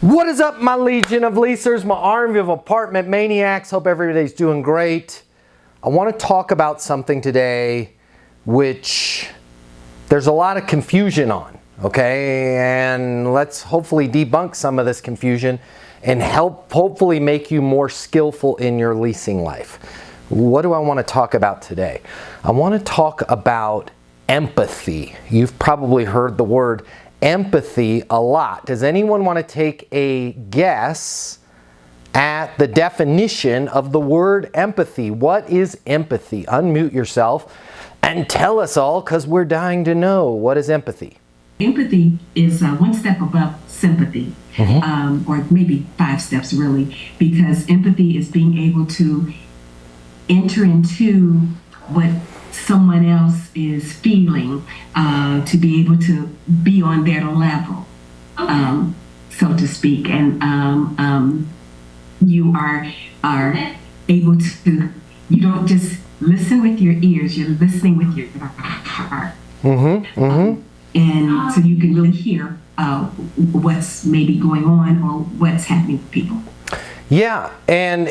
What is up, my legion of leasers, my army of apartment maniacs? Hope everybody's doing great. I want to talk about something today which there's a lot of confusion on, okay? And let's hopefully debunk some of this confusion and help hopefully make you more skillful in your leasing life. What do I want to talk about today? I want to talk about empathy. You've probably heard the word empathy a lot. Does anyone want to take a guess at the definition of the word empathy? What is empathy? Unmute yourself and tell us all, because we're dying to know. What is empathy? Empathy is one step above sympathy, or maybe 5 steps really, because empathy is being able to enter into what someone else is feeling, to be able to be on their level, so to speak. And you are able to, you don't just listen with your ears, you're listening with your heart. And so you can really hear what's maybe going on or what's happening with people. Yeah, and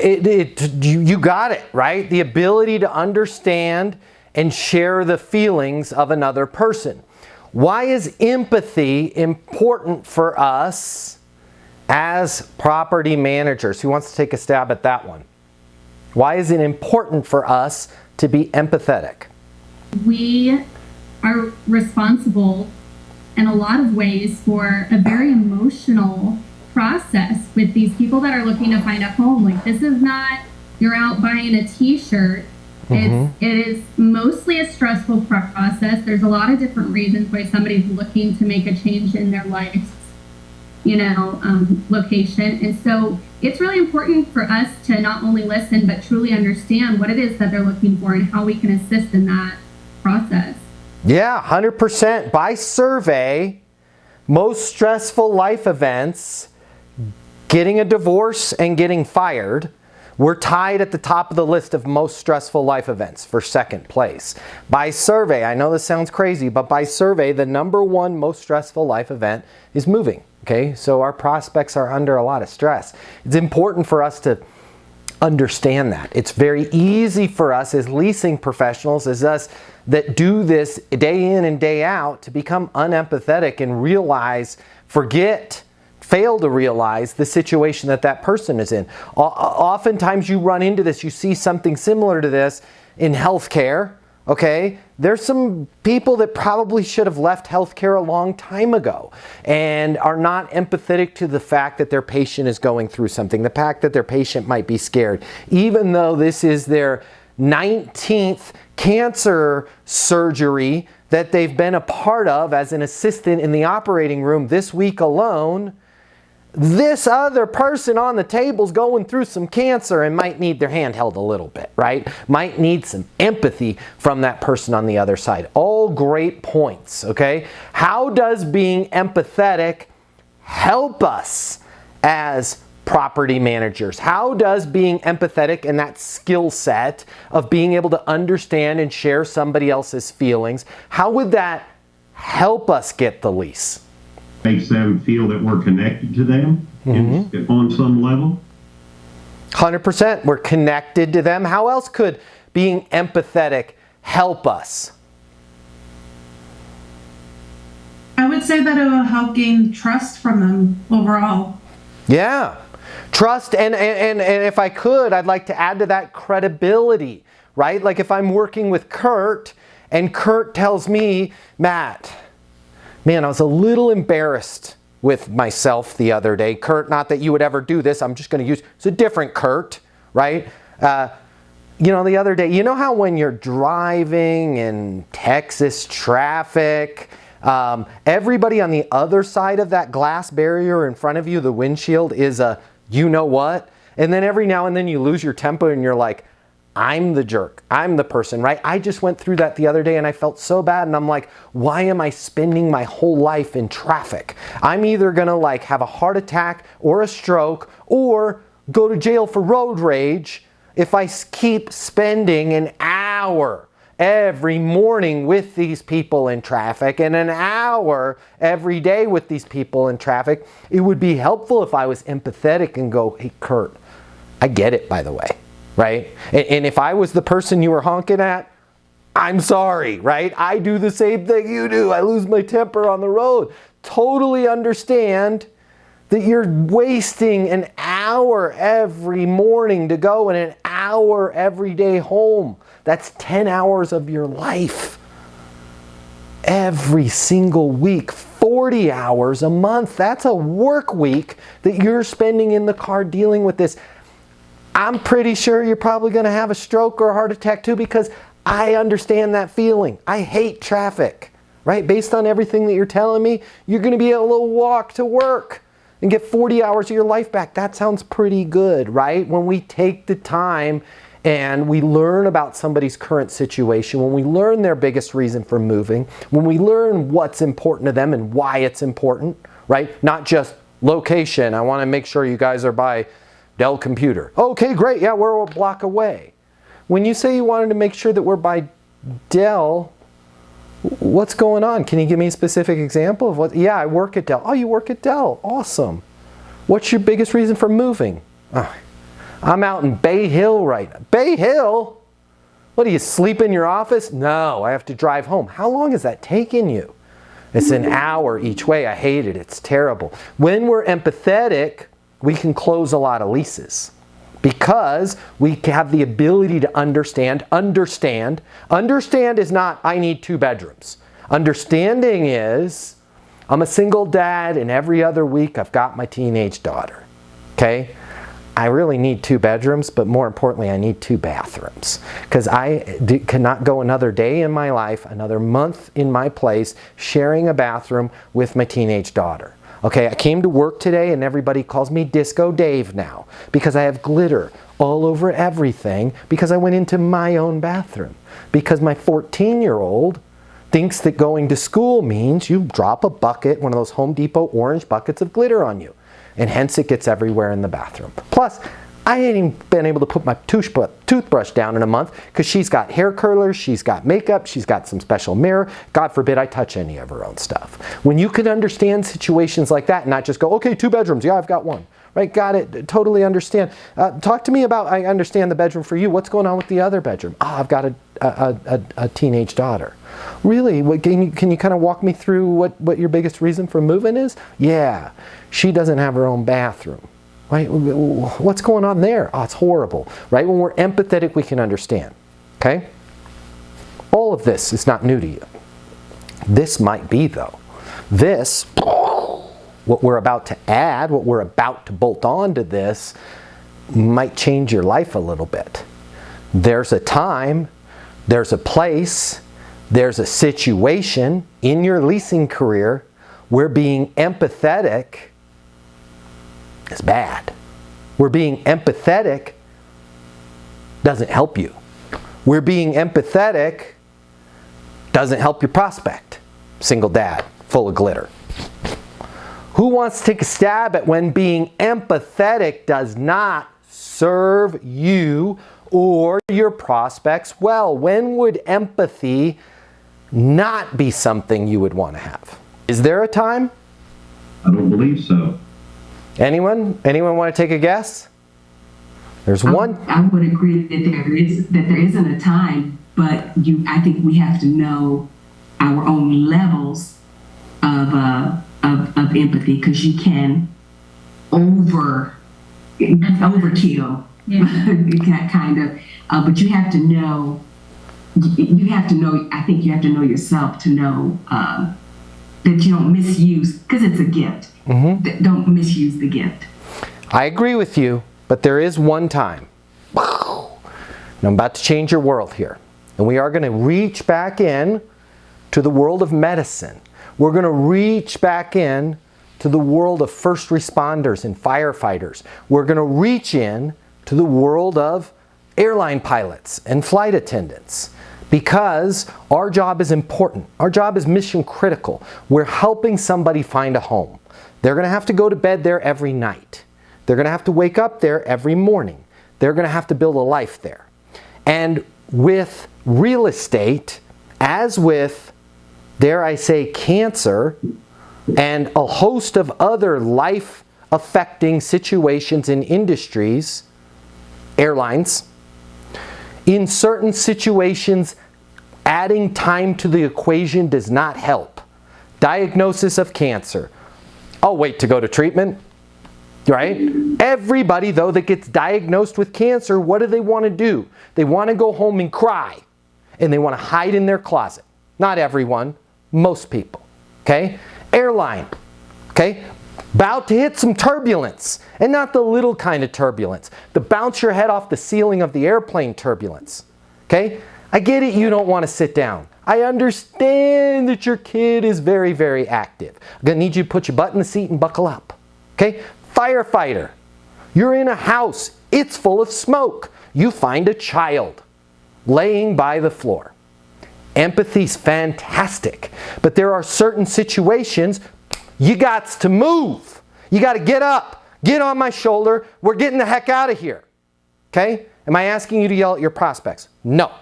you got it, right? The ability to understand and share the feelings of another person. Why is empathy important for us as property managers? Who wants to take a stab at that one? Why is it important for us to be empathetic? We are responsible in a lot of ways for a very emotional process with these people that are looking to find a home. Like, this is not, you're out buying a t-shirt. It is mostly a stressful process. There's a lot of different reasons why somebody's looking to make a change in their life's, location. And so it's really important for us to not only listen, but truly understand what it is that they're looking for and how we can assist in that process. Yeah, 100%. By survey, most stressful life events, getting a divorce and getting fired, we're tied at the top of the list of most stressful life events for second place. By survey, I know this sounds crazy, but by survey, the #1 most stressful life event is moving. Okay, so our prospects are under a lot of stress. It's important for us to understand that. It's very easy for us as leasing professionals, as us that do this day in and day out, to become unempathetic and fail to realize the situation that person is in. Oftentimes you run into this, you see something similar to this in healthcare, okay? There's some people that probably should have left healthcare a long time ago and are not empathetic to the fact that their patient is going through something, the fact that their patient might be scared, even though this is their 19th cancer surgery that they've been a part of as an assistant in the operating room this week alone. This other person on the table's going through some cancer and might need their hand held a little bit, right? Might need some empathy from that person on the other side. All great points, okay? How does being empathetic help us as property managers? How does being empathetic and that skill set of being able to understand and share somebody else's feelings, how would that help us get the lease? Makes them feel that we're connected to them on some level. 100%. We're connected to them. How else could being empathetic help us? I would say that it will help gain trust from them overall. Yeah. Trust, and if I could, I'd like to add to that credibility, right? Like if I'm working with Kurt and Kurt tells me, Matt, man, I was a little embarrassed with myself the other day. Kurt, not that you would ever do this. I'm just going to use, it's a different Kurt, right? The other day, you know how when you're driving in Texas traffic, everybody on the other side of that glass barrier in front of you, the windshield, is a you know what? And then every now and then you lose your temper and you're like, I'm the jerk. I'm the person, right? I just went through that the other day and I felt so bad, and I'm like, why am I spending my whole life in traffic? I'm either gonna have a heart attack or a stroke or go to jail for road rage if I keep spending an hour every morning with these people in traffic and an hour every day with these people in traffic, it would be helpful if I was empathetic and go, hey, Kurt, I get it, by the way, right? And if I was the person you were honking at, I'm sorry, right? I do the same thing you do. I lose my temper on the road. Totally understand that you're wasting an hour every morning to go and an hour every day home. That's 10 hours of your life. Every single week, 40 hours a month. That's a work week that you're spending in the car dealing with this. I'm pretty sure you're probably going to have a stroke or a heart attack too, because I understand that feeling. I hate traffic, right? Based on everything that you're telling me, you're going to be able to walk to work and get 40 hours of your life back. That sounds pretty good, right? When we take the time and we learn about somebody's current situation, when we learn their biggest reason for moving, when we learn what's important to them and why it's important, right? Not just location. I want to make sure you guys are by Dell Computer. Okay, great. Yeah, we're a block away. When you say you wanted to make sure that we're by Dell, what's going on? Can you give me a specific example of what? Yeah, I work at Dell. Oh, you work at Dell. Awesome. What's your biggest reason for moving? Oh, I'm out in Bay Hill right now. Bay Hill? What, do you sleep in your office? No, I have to drive home. How long is that taking you? It's an hour each way. I hate it. It's terrible. When we're empathetic, we can close a lot of leases because we have the ability to understand. Understand is not, I need 2 bedrooms. Understanding is, I'm a single dad and every other week I've got my teenage daughter. Okay? I really need 2 bedrooms, but more importantly, I need 2 bathrooms because I cannot go another day in my life, another month in my place, sharing a bathroom with my teenage daughter. Okay, I came to work today and everybody calls me Disco Dave now because I have glitter all over everything because I went into my own bathroom. Because my 14-year-old thinks that going to school means you drop a bucket, one of those Home Depot orange buckets of glitter on you. And hence it gets everywhere in the bathroom. Plus, I ain't even been able to put my toothbrush down in a month because she's got hair curlers, she's got makeup, she's got some special mirror. God forbid I touch any of her own stuff. When you can understand situations like that and not just go, okay, 2 bedrooms, yeah, I've got 1. Right, got it, totally understand. Talk to me about, I understand the bedroom for you. What's going on with the other bedroom? Oh, I've got a teenage daughter. Really? Can you kind of walk me through what your biggest reason for moving is? Yeah, she doesn't have her own bathroom. Right? What's going on there? Oh, it's horrible. Right? When we're empathetic, we can understand. Okay? All of this is not new to you. This might be, though. This, what we're about to add, what we're about to bolt on to this, might change your life a little bit. There's a time, there's a place, there's a situation in your leasing career where being empathetic is bad. Where being empathetic doesn't help you. Where being empathetic doesn't help your prospect. Single dad, full of glitter. Who wants to take a stab at when being empathetic does not serve you or your prospects well? When would empathy not be something you would want to have? Is there a time? I don't believe so. Anyone want to take a guess? There's one. I would agree that there isn't a time, but I think we have to know our own levels of empathy, because you can overkill, kind of. But you have to know. I think you have to know yourself to know that you don't misuse, because it's a gift. Mm-hmm. Don't misuse the gift. I agree with you, but there is one time. And I'm about to change your world here. And we are going to reach back in to the world of medicine. We're going to reach back in to the world of first responders and firefighters. We're going to reach in to the world of airline pilots and flight attendants. Because our job is important. Our job is mission critical. We're helping somebody find a home. They're going to have to go to bed there every night. They're going to have to wake up there every morning. They're going to have to build a life there. And with real estate, as with, dare I say, cancer, and a host of other life-affecting situations in industries, airlines, in certain situations, adding time to the equation does not help. Diagnosis of cancer. I'll wait to go to treatment, right? Everybody, though, that gets diagnosed with cancer, what do they want to do? They want to go home and cry, and they want to hide in their closet. Not everyone, most people, okay? Airline, okay? About to hit some turbulence, and not the little kind of turbulence, the bounce your head off the ceiling of the airplane turbulence, okay? I get it, you don't want to sit down. I understand that your kid is very, very active. I'm going to need you to put your butt in the seat and buckle up, okay? Firefighter, you're in a house, it's full of smoke. You find a child laying by the floor. Empathy's fantastic, but there are certain situations you got to move. You got to get up, get on my shoulder. We're getting the heck out of here. Okay? Am I asking you to yell at your prospects? No.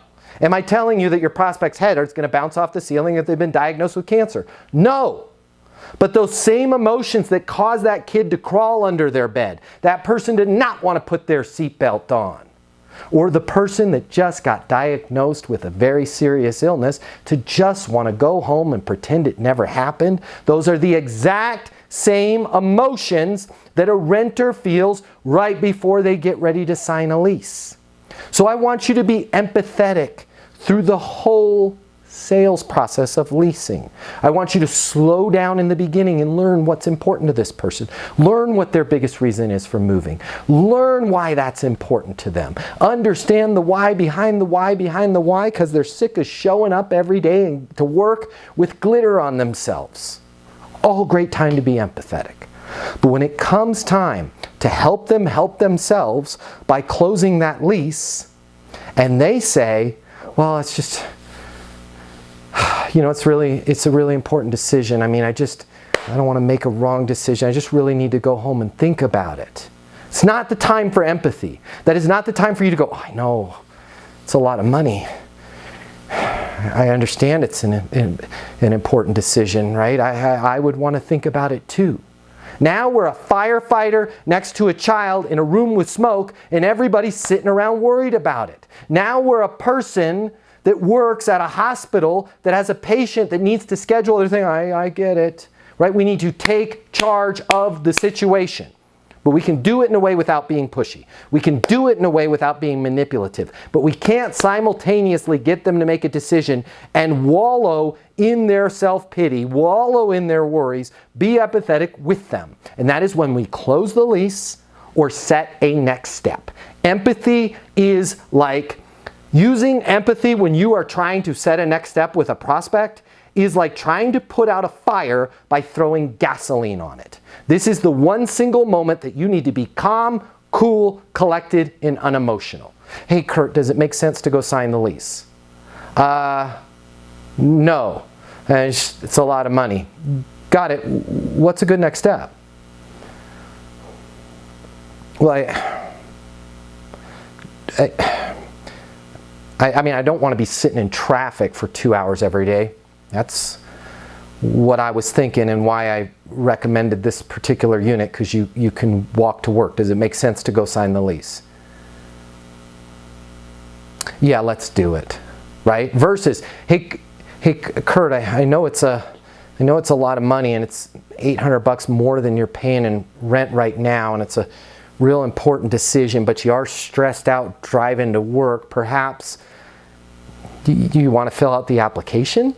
Am I telling you that your prospect's head is going to bounce off the ceiling if they've been diagnosed with cancer? No. But those same emotions that cause that kid to crawl under their bed, that person did not want to put their seatbelt on, or the person that just got diagnosed with a very serious illness to just want to go home and pretend it never happened. Those are the exact same emotions that a renter feels right before they get ready to sign a lease. So I want you to be empathetic through the whole sales process of leasing. I want you to slow down in the beginning and learn what's important to this person. Learn what their biggest reason is for moving. Learn why that's important to them. Understand the why behind the why behind the why, because they're sick of showing up every day to work with glitter on themselves. All great time to be empathetic. But when it comes time to help them help themselves by closing that lease, and they say, well, it's just, you know, it's a really important decision. I mean, I don't want to make a wrong decision. I just really need to go home and think about it. It's not the time for empathy. That is not the time for you to go, oh, I know, it's a lot of money. I understand it's an important decision, right? I would want to think about it too. Now we're a firefighter next to a child in a room with smoke, and everybody's sitting around worried about it. Now we're a person that works at a hospital that has a patient that needs to schedule their thing. I get it, right? We need to take charge of the situation. But we can do it in a way without being pushy. We can do it in a way without being manipulative. But we can't simultaneously get them to make a decision and wallow in their self-pity, wallow in their worries, be empathetic with them. And that is when we close the lease or set a next step. Empathy is like, using empathy when you are trying to set a next step with a prospect is like trying to put out a fire by throwing gasoline on it. This is the one single moment that you need to be calm, cool, collected, and unemotional. Hey, Kurt, does it make sense to go sign the lease? No. It's a lot of money. Got it. What's a good next step? Well, I mean, I don't want to be sitting in traffic for 2 hours every day. That's what I was thinking and why I recommended this particular unit, because you can walk to work. Does it make sense to go sign the lease? Yeah, let's do it, right? Versus, hey Kurt, I know it's a lot of money, and it's $800 more than you're paying in rent right now, and it's a real important decision, but you are stressed out driving to work. Perhaps, do you want to fill out the application?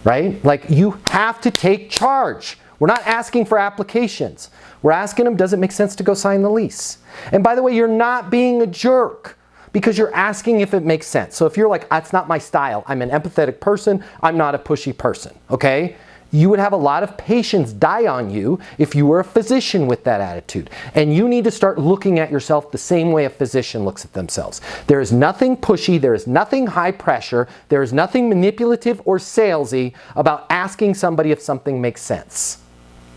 Right? Like, you have to take charge. We're not asking for applications. We're asking them, does it make sense to go sign the lease? And by the way, you're not being a jerk because you're asking if it makes sense. So if you're like, that's not my style, I'm an empathetic person, I'm not a pushy person, okay? You would have a lot of patients die on you if you were a physician with that attitude. And you need to start looking at yourself the same way a physician looks at themselves. There is nothing pushy, there is nothing high pressure, there is nothing manipulative or salesy about asking somebody if something makes sense.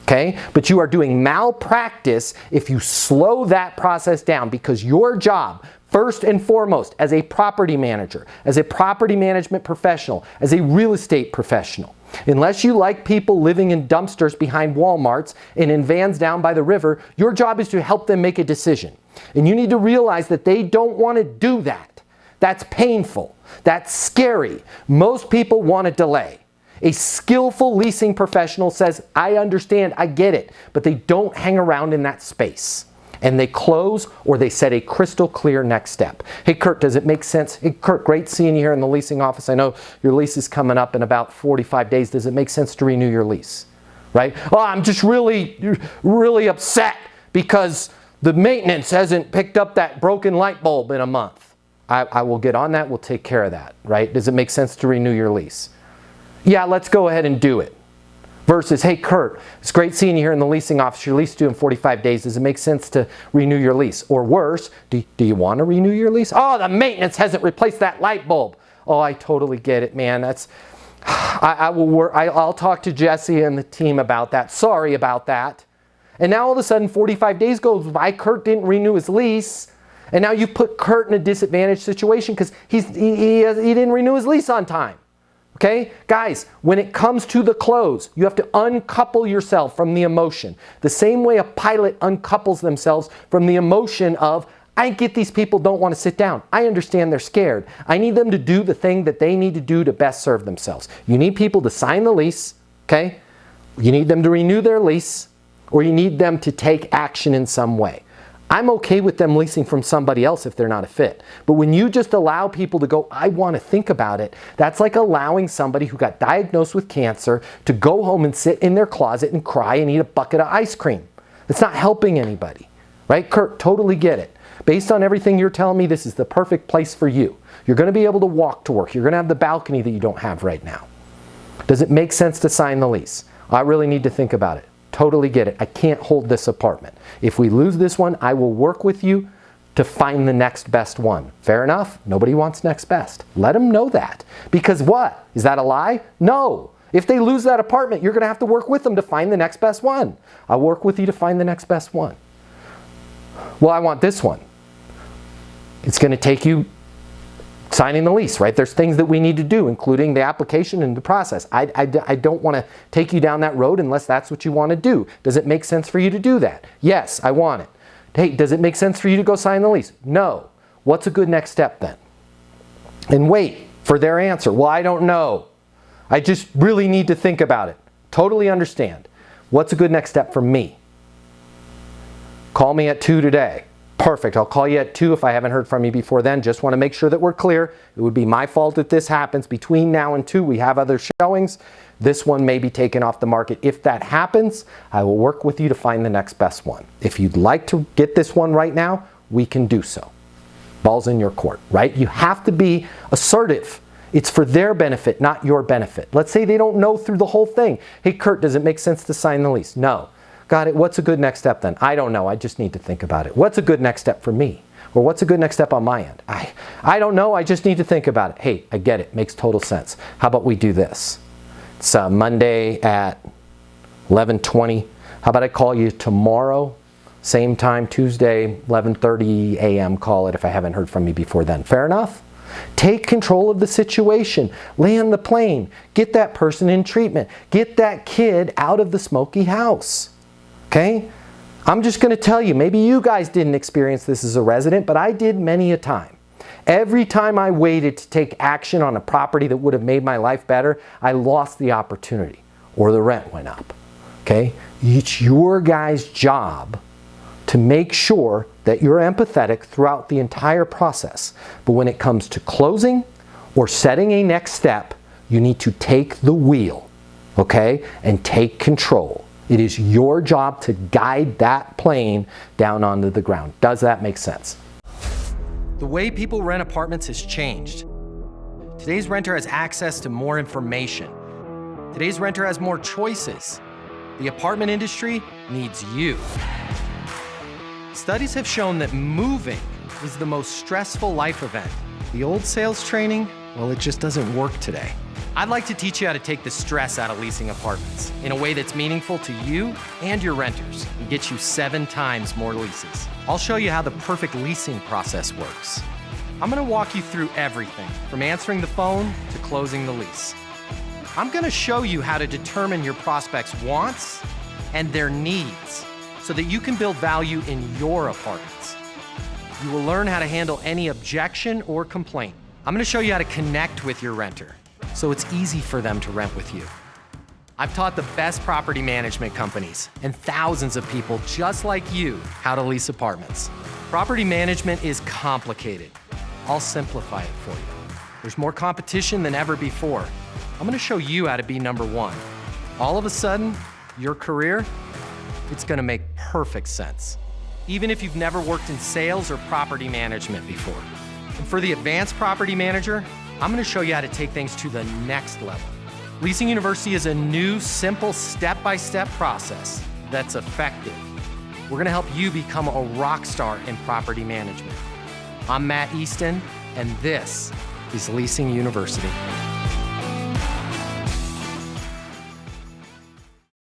Okay? But you are doing malpractice if you slow that process down, because your job, first and foremost, as a property manager, as a property management professional, as a real estate professional, unless you like people living in dumpsters behind Walmarts and in vans down by the river, your job is to help them make a decision. And you need to realize that they don't want to do that. That's painful. That's scary. Most people want to delay. A skillful leasing professional says, I understand, I get it, but they don't hang around in that space. And they close, or they set a crystal clear next step. Hey Kurt, does it make sense? Hey Kurt, great seeing you here in the leasing office. I know your lease is coming up in about 45 days. Does it make sense to renew your lease? Right? Oh, I'm just really upset because the maintenance hasn't picked up that broken light bulb in a month. I will get on that. We'll take care of that. Right? Does it make sense to renew your lease? Yeah, let's go ahead and do it. Versus, hey Kurt, it's great seeing you here in the leasing office. Your lease is due in 45 days. Does it make sense to renew your lease? Or worse, do you want to renew your lease? Oh, the maintenance hasn't replaced that light bulb. Oh, I totally get it, man. I'll talk to Jesse and the team about that. Sorry about that. And now all of a sudden 45 days goes by, Kurt didn't renew his lease. And now you've put Kurt in a disadvantaged situation because he didn't renew his lease on time. Okay? Guys, when it comes to the close, you have to uncouple yourself from the emotion. The same way a pilot uncouples themselves from the emotion of, I get these people don't want to sit down. I understand they're scared. I need them to do the thing that they need to do to best serve themselves. You need people to sign the lease, okay? You need them to renew their lease, or you need them to take action in some way. I'm okay with them leasing from somebody else if they're not a fit. But when you just allow people to go, I want to think about it, that's like allowing somebody who got diagnosed with cancer to go home and sit in their closet and cry and eat a bucket of ice cream. It's not helping anybody, right? Kurt, totally get it. Based on everything you're telling me, this is the perfect place for you. You're going to be able to walk to work. You're going to have the balcony that you don't have right now. Does it make sense to sign the lease? I really need to think about it. Totally get it. I can't hold this apartment. If we lose this one, I will work with you to find the next best one. Fair enough? Nobody wants next best. Let them know that. Because what? Is that a lie? No. If they lose that apartment, you're going to have to work with them to find the next best one. I'll work with you to find the next best one. Well, I want this one. It's going to take you signing the lease, right? There's things that we need to do, including the application and the process. I don't want to take you down that road unless that's what you want to do. Does it make sense for you to do that? Yes, I want it. Hey, does it make sense for you to go sign the lease? No. What's a good next step then? And wait for their answer. Well, I don't know. I just really need to think about it. Totally understand. What's a good next step for me? Call me at 2 today. Perfect. I'll call you at 2 if I haven't heard from you before then. Just want to make sure that we're clear. It would be my fault if this happens. Between now and 2, we have other showings. This one may be taken off the market. If that happens, I will work with you to find the next best one. If you'd like to get this one right now, we can do so. Ball's in your court, right? You have to be assertive. It's for their benefit, not your benefit. Let's say they don't know through the whole thing. Hey, Kurt, does it make sense to sign the lease? No. Got it. What's a good next step then? I don't know. I just need to think about it. What's a good next step for me? Or what's a good next step on my end? I don't know. I just need to think about it. Hey, I get it. Makes total sense. How about we do this? It's Monday at 11:20. How about I call you tomorrow? Same time, Tuesday, 11:30 a.m. Call it if I haven't heard from you before then. Fair enough? Take control of the situation. Land the plane. Get that person in treatment. Get that kid out of the smoky house. Okay? I'm just going to tell you, maybe you guys didn't experience this as a resident, but I did many a time. Every time I waited to take action on a property that would have made my life better, I lost the opportunity or the rent went up. Okay? It's your guys' job to make sure that you're empathetic throughout the entire process. But when it comes to closing or setting a next step, you need to take the wheel, okay, and take control. It is your job to guide that plane down onto the ground. Does that make sense? The way people rent apartments has changed. Today's renter has access to more information. Today's renter has more choices. The apartment industry needs you. Studies have shown that moving is the most stressful life event. The old sales training, well, it just doesn't work today. I'd like to teach you how to take the stress out of leasing apartments in a way that's meaningful to you and your renters and get you 7 times more leases. I'll show you how the perfect leasing process works. I'm gonna walk you through everything from answering the phone to closing the lease. I'm gonna show you how to determine your prospects' wants and their needs so that you can build value in your apartments. You will learn how to handle any objection or complaint. I'm gonna show you how to connect with your renter so it's easy for them to rent with you. I've taught the best property management companies and thousands of people just like you how to lease apartments. Property management is complicated. I'll simplify it for you. There's more competition than ever before. I'm gonna show you how to be number one. All of a sudden, your career, it's gonna make perfect sense, even if you've never worked in sales or property management before. And for the advanced property manager, I'm gonna show you how to take things to the next level. Leasing University is a new, simple, step-by-step process that's effective. We're gonna help you become a rock star in property management. I'm Matt Easton, and this is Leasing University.